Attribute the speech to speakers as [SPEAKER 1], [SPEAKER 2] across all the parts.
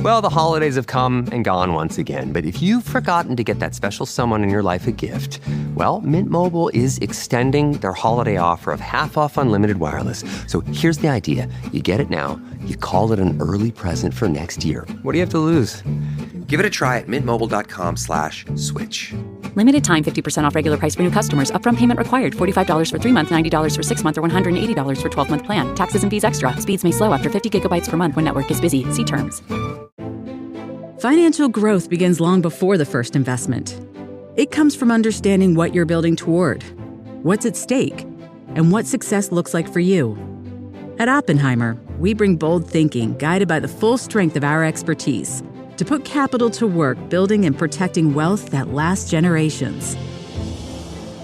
[SPEAKER 1] Well, the holidays have come and gone once again, but if you've forgotten to get that special someone in your life a gift, well, Mint Mobile is extending their holiday offer of half off unlimited wireless. So here's the idea. You get it now, you call it an early present for next year. What do you have to lose? Give it a try at mintmobile.com/switch.
[SPEAKER 2] Limited time 50% off regular price for new customers. Upfront payment required. $45 for 3 months, $90 for 6 months, or $180 for 12-month plan. Taxes and fees extra. Speeds may slow after 50 gigabytes per month when network is busy. See terms.
[SPEAKER 3] Financial growth begins long before the first investment. It comes from understanding what you're building toward, what's at stake, and what success looks like for you. At Oppenheimer, we bring bold thinking guided by the full strength of our expertise to put capital to work building and protecting wealth that lasts generations.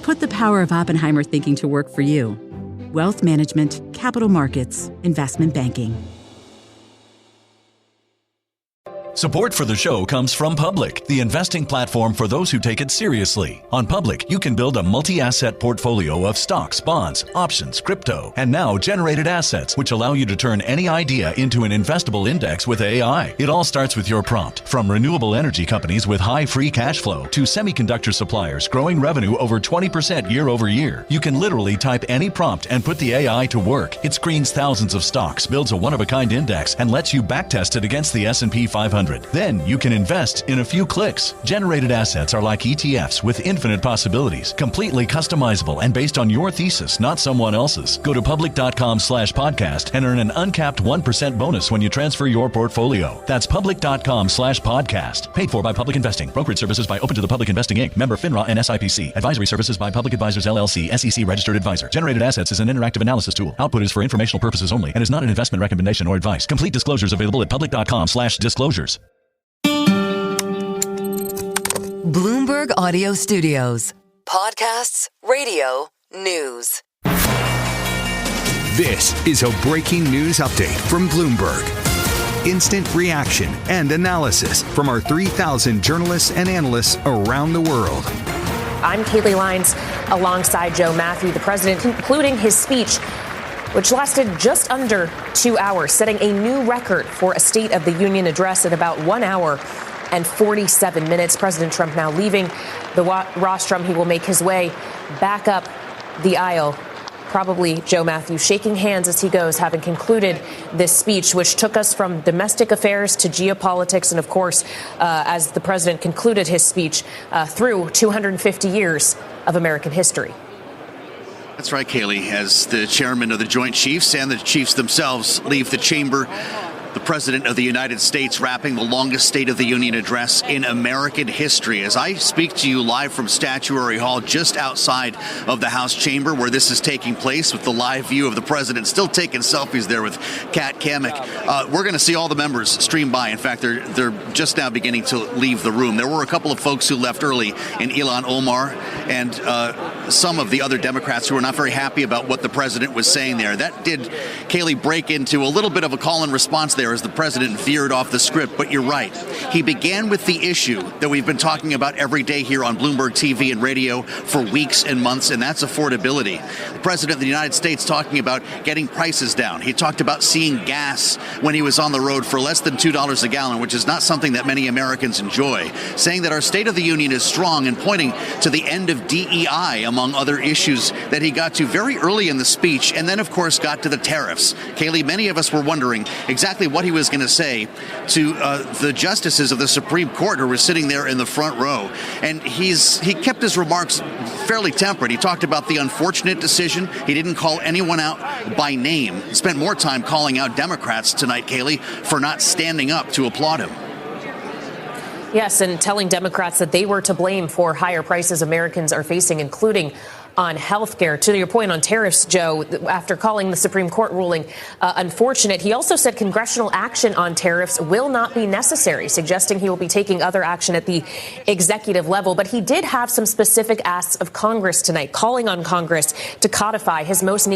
[SPEAKER 3] Put the power of Oppenheimer thinking to work for you. Wealth management, capital markets, investment banking.
[SPEAKER 4] Support for the show comes from Public, the investing platform for those who take it seriously. On Public, you can build a multi-asset portfolio of stocks, bonds, options, crypto, and now generated assets, which allow you to turn any idea into an investable index with AI. It all starts with your prompt. From renewable energy companies with high free cash flow to semiconductor suppliers growing revenue over 20% year over year, you can literally type any prompt and put the AI to work. It screens thousands of stocks, builds a one-of-a-kind index, and lets you backtest it against the S&P 500. Then you can invest in a few clicks. Generated assets are like ETFs with infinite possibilities, completely customizable and based on your thesis, not someone else's. Go to public.com/podcast and earn an uncapped 1% bonus when you transfer your portfolio. That's public.com/podcast. Paid for by Public Investing. Brokerage services by Open to the Public Investing Inc. Member FINRA and SIPC. Advisory services by Public Advisors LLC, SEC registered advisor. Generated assets is an interactive analysis tool. Output is for informational purposes only and is not an investment recommendation or advice. Complete disclosures available at public.com/disclosures.
[SPEAKER 5] Bloomberg Audio Studios. Podcasts, radio, news.
[SPEAKER 6] This is a breaking news update from Bloomberg. Instant reaction and analysis from our 3,000 journalists and analysts around the world.
[SPEAKER 7] I'm Kaylee Lines alongside Joe Matthew, the president, concluding his speech, which lasted just under 2 hours, setting a new record for a State of the Union address at about 1 hour and 47 minutes. President Trump now leaving the rostrum. He will make his way back up the aisle. Probably Joe Matthew shaking hands as he goes, having concluded this speech, which took us from domestic affairs to geopolitics. And of course, as the president concluded his speech, through 250 years of American history.
[SPEAKER 8] That's right, Kaylee. As the chairman of the Joint Chiefs and the chiefs themselves leave the chamber, the President of the United States wrapping the longest State of the Union address in American history. As I speak to you live from Statuary Hall, just outside of the House chamber where this is taking place, with the live view of the President still taking selfies there with Kat Kamek. We're going to see all the members stream by. In fact, they're just now beginning to leave the room. There were a couple of folks who left early in Ilhan Omar and some of the other Democrats who were not very happy about what the President was saying there. That did, Kaylee, break into a little bit of a call and response there as the President veered off the script. But you're right. He began with the issue that we've been talking about every day here on Bloomberg TV and radio for weeks and months, and that's affordability. The President of the United States talking about getting prices down. He talked about seeing gas when he was on the road for less than $2 a gallon, which is not something that many Americans enjoy, saying that our State of the Union is strong and pointing to the end of DEI, among other issues that he got to very early in the speech, and then, of course, got to the tariffs. Kaylee, many of us were wondering exactly what he was going to say to the justices of the Supreme Court who were sitting there in the front row. And he kept his remarks fairly temperate. He talked about the unfortunate decision. He didn't call anyone out by name. He spent more time calling out Democrats tonight, Kaylee, for not standing up to applaud him.
[SPEAKER 7] Yes, and telling Democrats that they were to blame for higher prices Americans are facing, including on health care. To your point on tariffs, Joe, after calling the Supreme Court ruling unfortunate, he also said congressional action on tariffs will not be necessary, suggesting he will be taking other action at the executive level. But he did have some specific asks of Congress tonight, calling on Congress to codify his most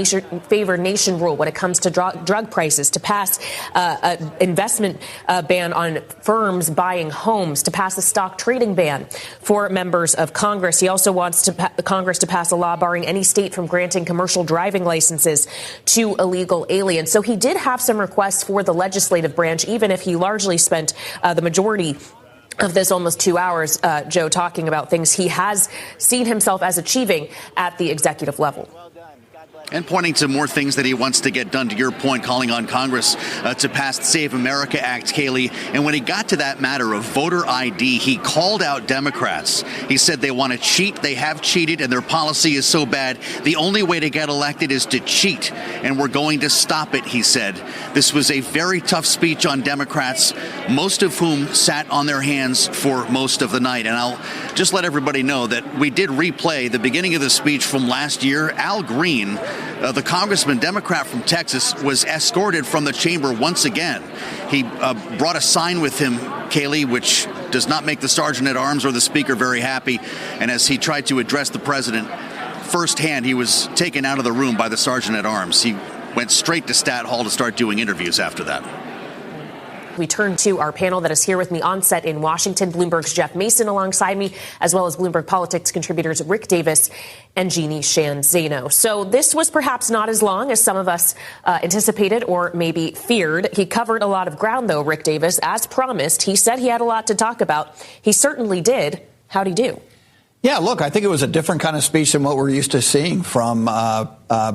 [SPEAKER 7] favored nation rule when it comes to drug prices, to pass an investment ban on firms buying homes, to pass a stock trading ban for members of Congress. He also wants Congress to pass a law law barring any state from granting commercial driving licenses to illegal aliens. So he did have some requests for the legislative branch, even if he largely spent the majority of this almost 2 hours, Joe, talking about things he has seen himself as achieving at the executive level.
[SPEAKER 8] And pointing to more things that he wants to get done, to your point, calling on Congress to pass the Save America Act, Kayleigh. And when he got to that matter of voter ID, he called out Democrats. He said they want to cheat, they have cheated, and their policy is so bad. The only way to get elected is to cheat, and we're going to stop it, he said. This was a very tough speech on Democrats, most of whom sat on their hands for most of the night. And I'll just let everybody know that we did replay the beginning of the speech from last year. Al Green, the congressman, Democrat from Texas, was escorted from the chamber once again. He brought a sign with him, Kayleigh, which does not make the sergeant at arms or the speaker very happy. And as he tried to address the president firsthand, he was taken out of the room by the sergeant at arms. He went straight to Stat Hall to start doing interviews after that.
[SPEAKER 7] We turn to our panel that is here with me on set in Washington. Bloomberg's Jeff Mason alongside me, as well as Bloomberg Politics contributors Rick Davis and Jeannie Shanzano. So this was perhaps not as long as some of us anticipated or maybe feared. He covered a lot of ground, though, Rick Davis. As promised, he said he had a lot to talk about. He certainly did. How'd he do?
[SPEAKER 9] Yeah, look, I think it was a different kind of speech than what we're used to seeing from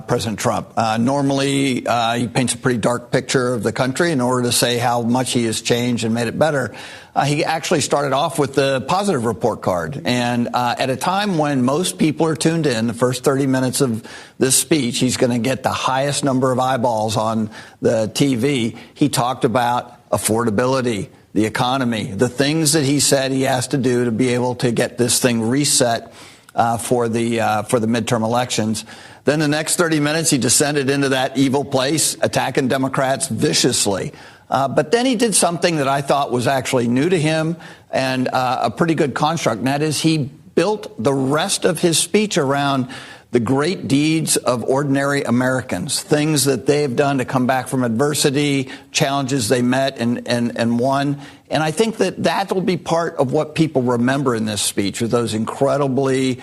[SPEAKER 9] President Trump. Normally, he paints a pretty dark picture of the country in order to say how much he has changed and made it better. He actually started off with the positive report card. And at a time when most people are tuned in, the first 30 minutes of this speech, he's going to get the highest number of eyeballs on the TV. He talked about affordability, the economy, the things that he said he has to do to be able to get this thing reset for the midterm elections. Then the next 30 minutes, he descended into that evil place, attacking Democrats viciously. But then he did something that I thought was actually new to him and a pretty good construct, and that is he built the rest of his speech around the great deeds of ordinary Americans, things that they've done to come back from adversity, challenges they met and won. And I think that will be part of what people remember in this speech, are those incredibly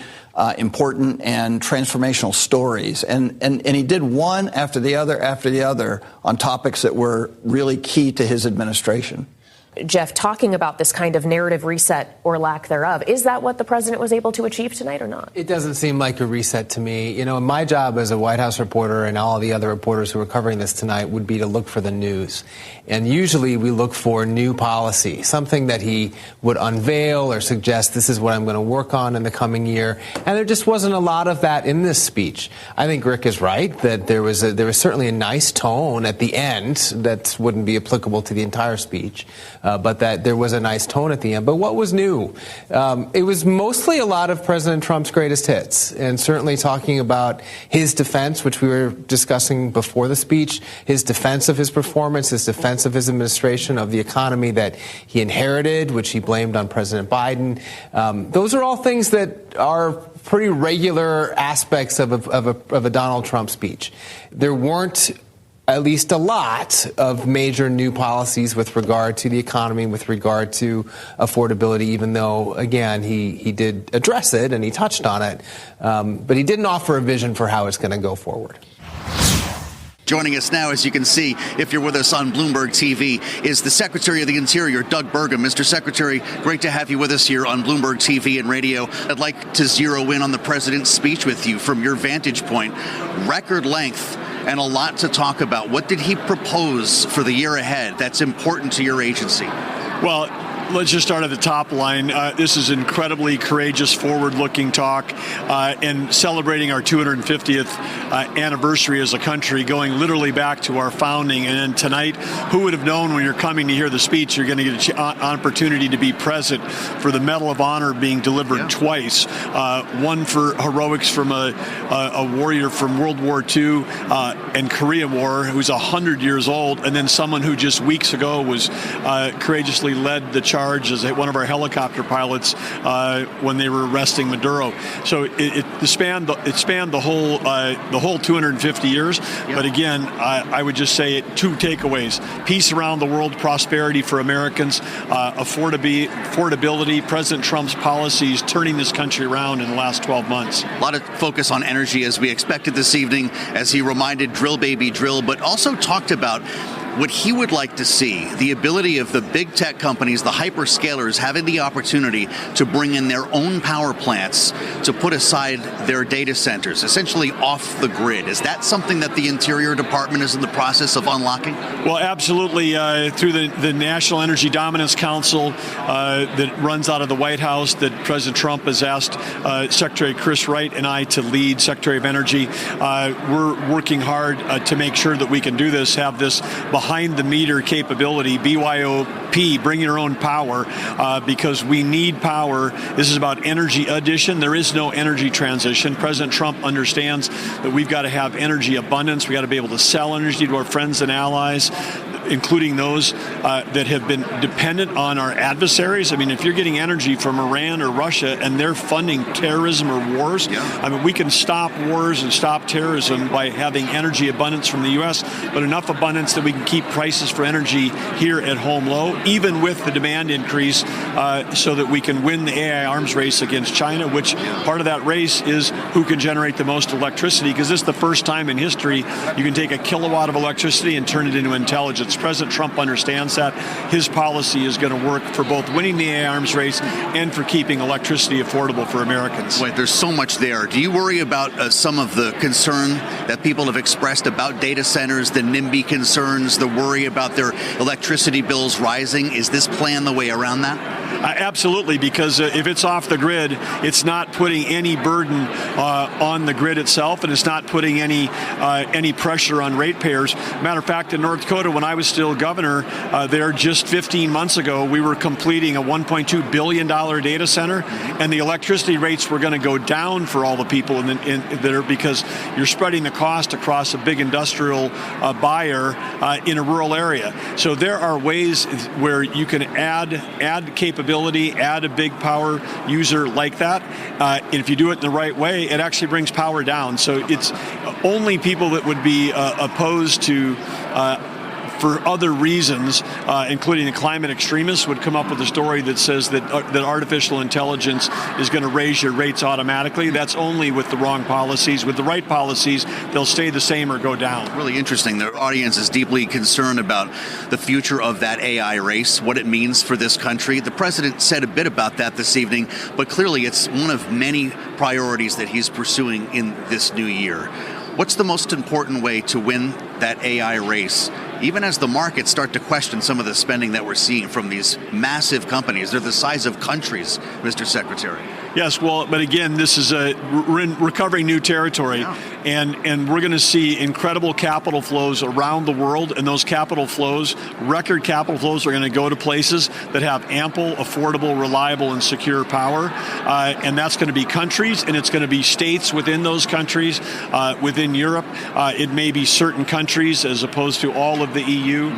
[SPEAKER 9] important and transformational stories. And he did one after the other on topics that were really key to his administration.
[SPEAKER 7] Jeff, talking about this kind of narrative reset or lack thereof, is that what the president was able to achieve tonight or not?
[SPEAKER 10] It doesn't seem like a reset to me. You know, my job as a White House reporter and all the other reporters who are covering this tonight would be to look for the news. And usually we look for new policy, something that he would unveil or suggest this is what I'm going to work on in the coming year. And there just wasn't a lot of that in this speech. I think Rick is right that there was certainly a nice tone at the end that wouldn't be applicable to the entire speech. But that there was a nice tone at the end. But what was new? It was mostly a lot of President Trump's greatest hits, and certainly talking about his defense, which we were discussing before the speech, his defense of his performance, his defense of his administration, of the economy that he inherited, which he blamed on President Biden. Those are all things that are pretty regular aspects of a Donald Trump speech. There weren't at least a lot of major new policies with regard to the economy, with regard to affordability, even though, again, he did address it and he touched on it. But he didn't offer a vision for how it's going to go forward.
[SPEAKER 8] Joining us now, as you can see, if you're with us on Bloomberg TV, is the Secretary of the Interior, Doug Burgum. Mr. Secretary, great to have you with us here on Bloomberg TV and radio. I'd like to zero in on the president's speech with you from your vantage point. Record length and a lot to talk about. What did he propose for the year ahead that's important to your agency?
[SPEAKER 11] Well, let's just start at the top line. This is incredibly courageous, forward-looking talk and celebrating our 250th anniversary as a country, going literally back to our founding. And then tonight, who would have known when you're coming to hear the speech, you're going to get an opportunity to be present for the Medal of Honor being delivered twice. One for heroics from a warrior from World War II and Korea War, who's 100 years old, and then someone who just weeks ago was courageously led the charge charge as one of our helicopter pilots when they were arresting Maduro. So it spanned the whole 250 years. Yep. But again, I would just say two takeaways: peace around the world, prosperity for Americans, affordability. President Trump's policies turning this country around in the last 12 months.
[SPEAKER 8] A lot of focus on energy as we expected this evening, as he reminded drill baby drill, but also talked about what he would like to see, the ability of the big tech companies, the hyperscalers, having the opportunity to bring in their own power plants to put aside their data centers, essentially off the grid. Is that something that the Interior Department is in the process of unlocking?
[SPEAKER 11] Well, absolutely. Through the National Energy Dominance Council that runs out of the White House, that President Trump has asked Secretary Chris Wright and I to lead, Secretary of Energy. We're working hard to make sure that we can do this, have this behind-the-meter capability, BYOP, bring your own power, because we need power. This is about energy addition. There is no energy transition. President Trump understands that we've got to have energy abundance. We've got to be able to sell energy to our friends and allies, including those that have been dependent on our adversaries. I mean, if you're getting energy from Iran or Russia and they're funding terrorism or wars, I mean, we can stop wars and stop terrorism by having energy abundance from the U.S., but enough abundance that we can keep prices for energy here at home low, even with the demand increase, so that we can win the AI arms race against China, which part of that race is who can generate the most electricity, because this is the first time in history you can take a kilowatt of electricity and turn it into intelligence. President Trump understands that. His policy is going to work for both winning the AI arms race and for keeping electricity affordable for Americans.
[SPEAKER 8] Wait, there's so much there. Do you worry about some of the concern that people have expressed about data centers, the NIMBY concerns, the worry about their electricity bills rising? Is this plan the way around that?
[SPEAKER 11] Absolutely, because if it's off the grid, it's not putting any burden on the grid itself, and it's not putting any pressure on ratepayers. Matter of fact, in North Dakota, when I was still governor there just 15 months ago, we were completing a $1.2 billion data center, and the electricity rates were going to go down for all the people there, because you're spreading the cost across a big industrial buyer in a rural area. So there are ways where you can add capability, add a big power user like that. And if you do it in the right way, it actually brings power down. So it's only people that would be opposed to for other reasons, including the climate extremists, would come up with a story that says that artificial intelligence is going to raise your rates automatically. That's only with the wrong policies. With the right policies, they'll stay the same or go down.
[SPEAKER 8] Really interesting. The audience is deeply concerned about the future of that AI race, what it means for this country. The president said a bit about that this evening, but clearly it's one of many priorities that he's pursuing in this new year. What's the most important way to win that AI race, even as the markets start to question some of the spending that we're seeing from these massive companies? They're the size of countries, Mr. Secretary.
[SPEAKER 11] Yes, well, but again, this is we're in recovering new territory, and we're going to see incredible capital flows around the world, and those capital flows, record capital flows, are going to go to places that have ample, affordable, reliable, and secure power, and that's going to be countries, and it's going to be states within those countries, within Europe. It may be certain countries as opposed to all of the EU.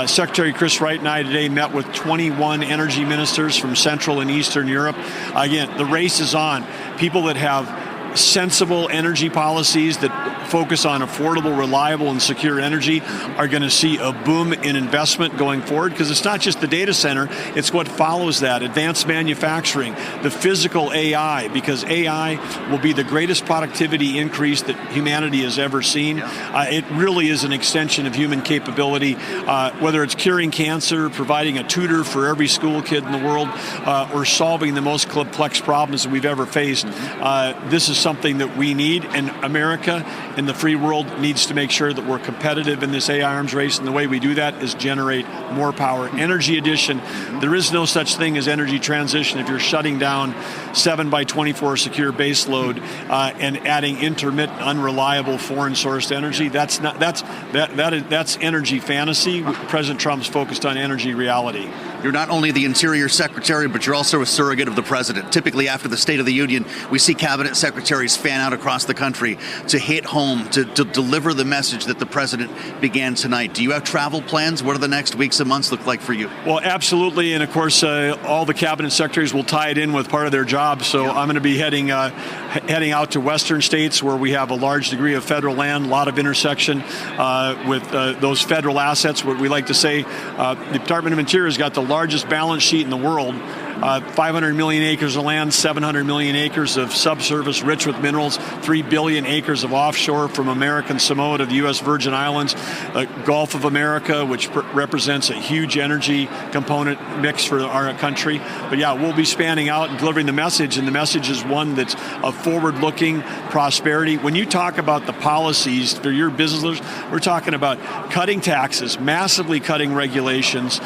[SPEAKER 11] Secretary Chris Wright and I today met with 21 energy ministers from Central and Eastern Europe. Again, the race is on. People that have sensible energy policies that focus on affordable, reliable, and secure energy are going to see a boom in investment going forward, because it's not just the data center, it's what follows that, advanced manufacturing, the physical AI, because AI will be the greatest productivity increase that humanity has ever seen. It really is an extension of human capability, whether it's curing cancer, providing a tutor for every school kid in the world, or solving the most complex problems that we've ever faced. This is something that we need, and America and the free world needs to make sure that we're competitive in this AI arms race, and the way we do that is generate more power. Energy addition, there is no such thing as energy transition if you're shutting down 7x24 secure baseload and adding intermittent, unreliable, foreign-sourced energy. That's energy fantasy. President Trump's focused on energy reality.
[SPEAKER 8] You're not only the Interior Secretary, but you're also a surrogate of the president. Typically, after the State of the Union, we see cabinet secretaries fan out across the country to hit home, to deliver the message that the president began tonight. Do you have travel plans? What do the next weeks and months look like for you?
[SPEAKER 11] Well, absolutely. And of course, all the cabinet secretaries will tie it in with part of their job. So I'm going to be heading out to western states where we have a large degree of federal land, a lot of intersection with those federal assets. What we like to say, the Department of Interior has got the largest balance sheet in the world. 500 million acres of land, 700 million acres of subsurface rich with minerals, 3 billion acres of offshore from American Samoa to the U.S. Virgin Islands, Gulf of America, which represents a huge energy component mix for our country. But yeah, we'll be spanning out and delivering the message, and the message is one that's a forward-looking prosperity. When you talk about the policies for your businesses, we're talking about cutting taxes, massively cutting regulations,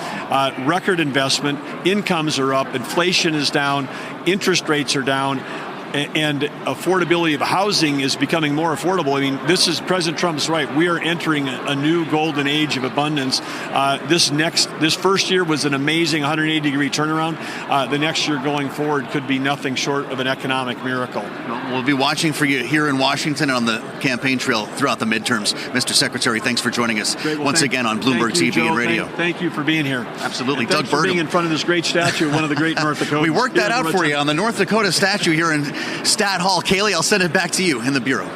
[SPEAKER 11] record investment, incomes are up, inflation is down, interest rates are down, and affordability of housing is becoming more affordable. I mean, President Trump's right. We are entering a new golden age of abundance. This first year was an amazing 180-degree turnaround. The next year going forward could be nothing short of an economic miracle.
[SPEAKER 8] We'll be watching for you here in Washington and on the campaign trail throughout the midterms. Mr. Secretary, thanks for joining us once again on Bloomberg TV
[SPEAKER 11] Joe,
[SPEAKER 8] and radio.
[SPEAKER 11] Thank you for being here.
[SPEAKER 8] Absolutely.
[SPEAKER 11] And thanks for being in front of this great statue of one of the great North Dakota.
[SPEAKER 8] We worked that out for you on the North Dakota statue here in Stat Hall. Kaylee, I'll send it back to you in the Bureau.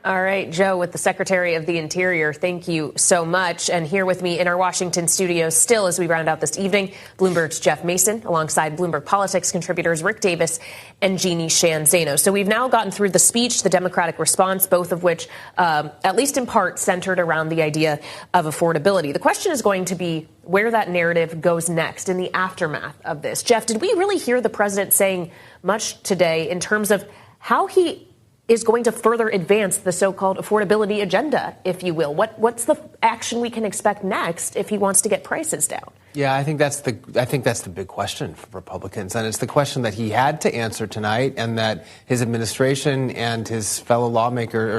[SPEAKER 7] All right, Joe, with the Secretary of the Interior, thank you so much. And here with me in our Washington studios still as we round out this evening, Bloomberg's Jeff Mason, alongside Bloomberg Politics contributors Rick Davis and Jeannie Shanzano. So we've now gotten through the speech, the Democratic response, both of which, at least in part, centered around the idea of affordability. The question is going to be where that narrative goes next in the aftermath of this. Jeff, did we really hear the president saying much today in terms of how he is going to further advance the so-called affordability agenda, if you will? What's the action we can expect next if he wants to get prices down?
[SPEAKER 10] Yeah, I think that's the big question for Republicans, and it's the question that he had to answer tonight, and that his administration and his fellow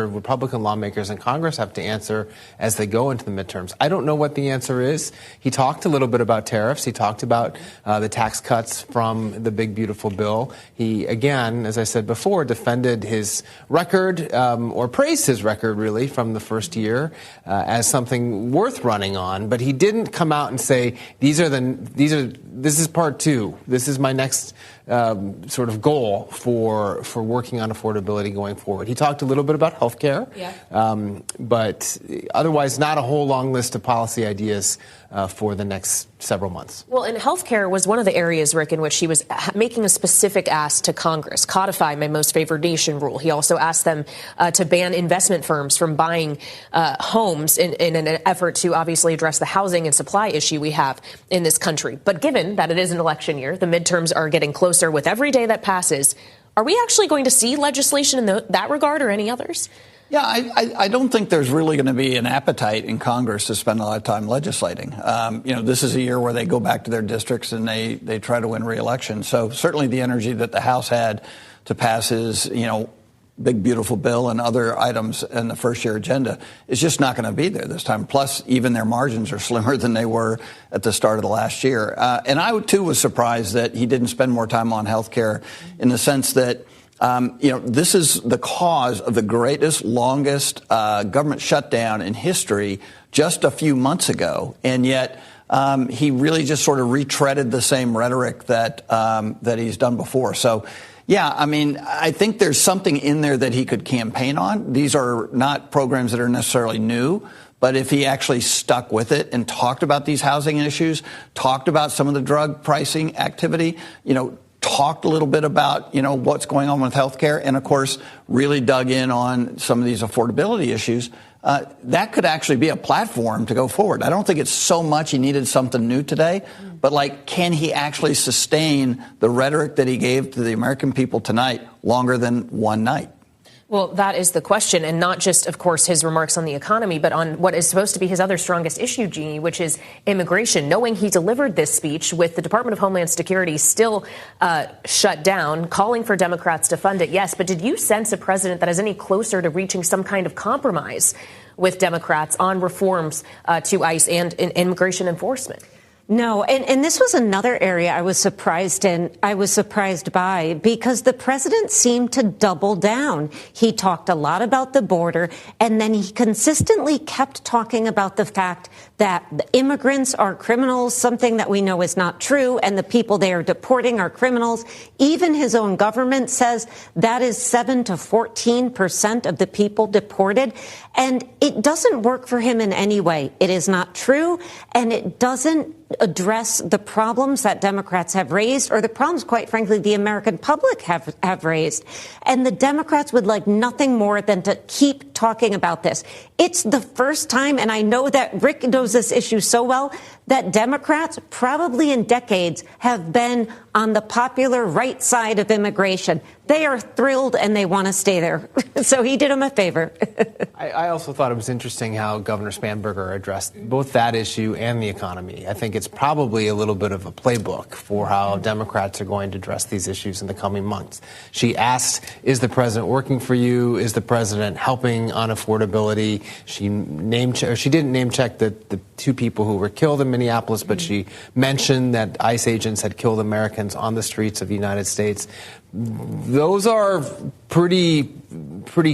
[SPEAKER 10] Republican lawmakers in Congress have to answer as they go into the midterms. I don't know what the answer is. He talked a little bit about tariffs. He talked about the tax cuts from the big beautiful bill. He, again, as I said before, defended his record or praised his record really from the first year as something worth running on, but he didn't come out and say, this is part two. This is my next sort of goal for working on affordability going forward. He talked a little bit about health care, but otherwise not a whole long list of policy ideas for the next several months.
[SPEAKER 7] Well, and health care was one of the areas, Rick, in which he was making a specific ask to Congress, codify my most favored nation rule. He also asked them to ban investment firms from buying homes in an effort to obviously address the housing and supply issue we have in this country. But given that it is an election year, the midterms are getting closer with every day that passes, are we actually going to see legislation in that regard or any others?
[SPEAKER 9] Yeah, I don't think there's really going to be an appetite in Congress to spend a lot of time legislating. This is a year where they go back to their districts and they try to win re-election. So certainly the energy that the House had to pass his, big, beautiful bill and other items in the first year agenda is just not going to be there this time. Plus, even their margins are slimmer than they were at the start of the last year. And I, too, was surprised that he didn't spend more time on health care in the sense that this is the cause of the greatest, longest government shutdown in history just a few months ago. And yet he really just sort of retreaded the same rhetoric that he's done before. So, yeah, I think there's something in there that he could campaign on. These are not programs that are necessarily new. But if he actually stuck with it and talked about these housing issues, talked about some of the drug pricing activity, talked a little bit about, what's going on with health care, and, of course, really dug in on some of these affordability issues, that could actually be a platform to go forward. I don't think it's so much he needed something new today, but, can he actually sustain the rhetoric that he gave to the American people tonight longer than one night?
[SPEAKER 7] Well, that is the question, and not just, of course, his remarks on the economy, but on what is supposed to be his other strongest issue, Jeannie, which is immigration. Knowing he delivered this speech with the Department of Homeland Security still shut down, calling for Democrats to fund it, yes, but did you sense a president that is any closer to reaching some kind of compromise with Democrats on reforms to ICE and in immigration enforcement?
[SPEAKER 12] No, and this was another area I was surprised by, because the president seemed to double down. He talked a lot about the border, and then he consistently kept talking about the fact that the immigrants are criminals, something that we know is not true, and the people they are deporting are criminals. Even his own government says that is 7 to 14% of the people deported, and it doesn't work for him in any way. It is not true, and it doesn't address the problems that Democrats have raised, or the problems, quite frankly, the American public have raised. And the Democrats would like nothing more than to keep talking about this. It's the first time, and I know that Rick knows this issue so well, that Democrats, probably in decades, have been on the popular right side of immigration. They are thrilled and they want to stay there. So he did them a favor.
[SPEAKER 10] I also thought it was interesting how Governor Spanberger addressed both that issue and the economy. I think it's probably a little bit of a playbook for how Democrats are going to address these issues in the coming months. She asked, is the president working for you? Is the president helping on affordability? She didn't name check the two people who were killed in Minneapolis, but she mentioned that ICE agents had killed Americans on the streets of the United States. Those are pretty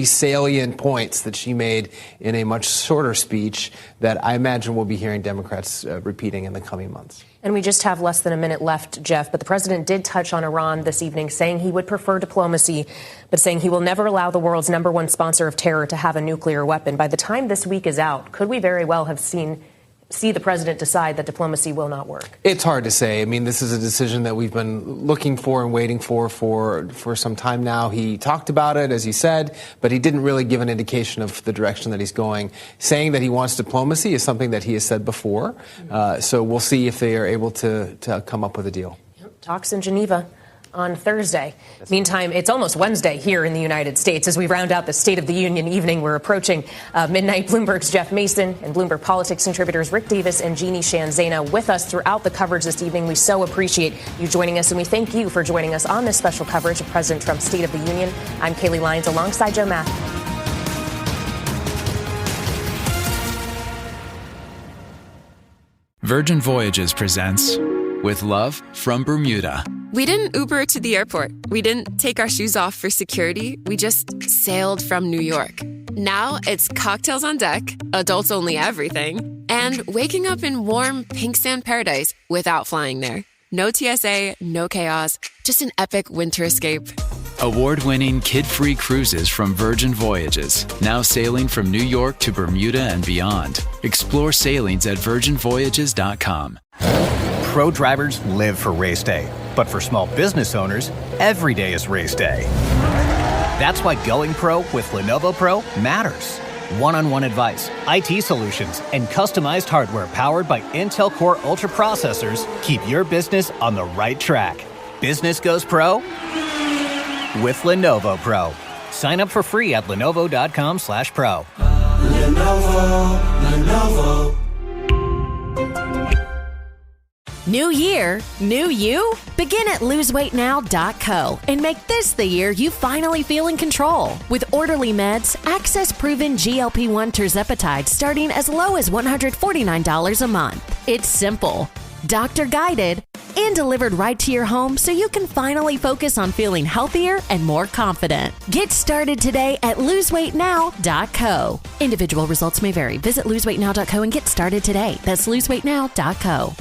[SPEAKER 10] salient points that she made in a much shorter speech that I imagine we'll be hearing Democrats repeating in the coming months.
[SPEAKER 7] And we just have less than a minute left, Jeff, but the president did touch on Iran this evening, saying he would prefer diplomacy, but saying he will never allow the world's #1 sponsor of terror to have a nuclear weapon. By the time this week is out, could we very well have see the president decide that diplomacy will not work?
[SPEAKER 10] It's hard to say. I mean, this is a decision that we've been looking for and waiting for some time now. He talked about it, as you said, but he didn't really give an indication of the direction that he's going. Saying that he wants diplomacy is something that he has said before. So we'll see if they are able to come up with a deal.
[SPEAKER 7] Talks in Geneva on Thursday. Meantime, it's almost Wednesday here in the United States. As we round out the State of the Union evening, we're approaching midnight. Bloomberg's Jeff Mason and Bloomberg Politics contributors Rick Davis and Jeannie Shanzana with us throughout the coverage this evening. We so appreciate you joining us, and we thank you for joining us on this special coverage of President Trump's State of the Union. I'm Kaylee Lyons alongside Joe Matthew.
[SPEAKER 13] Virgin Voyages presents With Love from Bermuda.
[SPEAKER 14] We didn't Uber to the airport. We didn't take our shoes off for security. We just sailed from New York. Now it's cocktails on deck, adults only everything, and waking up in warm pink sand paradise without flying there. No TSA, no chaos, just an epic winter escape.
[SPEAKER 13] Award-winning kid-free cruises from Virgin Voyages, now sailing from New York to Bermuda and beyond. Explore sailings at virginvoyages.com.
[SPEAKER 15] Pro drivers live for race day, but for small business owners, every day is race day. That's why going pro with Lenovo Pro matters. One-on-one advice, IT solutions, and customized hardware powered by Intel Core Ultra processors keep your business on the right track. Business goes pro with Lenovo Pro. Sign up for free at lenovo.com/pro.
[SPEAKER 16] Lenovo.
[SPEAKER 17] New year, new you? Begin at loseweightnow.co and make this the year you finally feel in control. With Orderly Meds, access proven GLP-1 tirzepatide starting as low as $149 a month. It's simple, doctor-guided, and delivered right to your home so you can finally focus on feeling healthier and more confident. Get started today at loseweightnow.co. Individual results may vary. Visit loseweightnow.co and get started today. That's loseweightnow.co.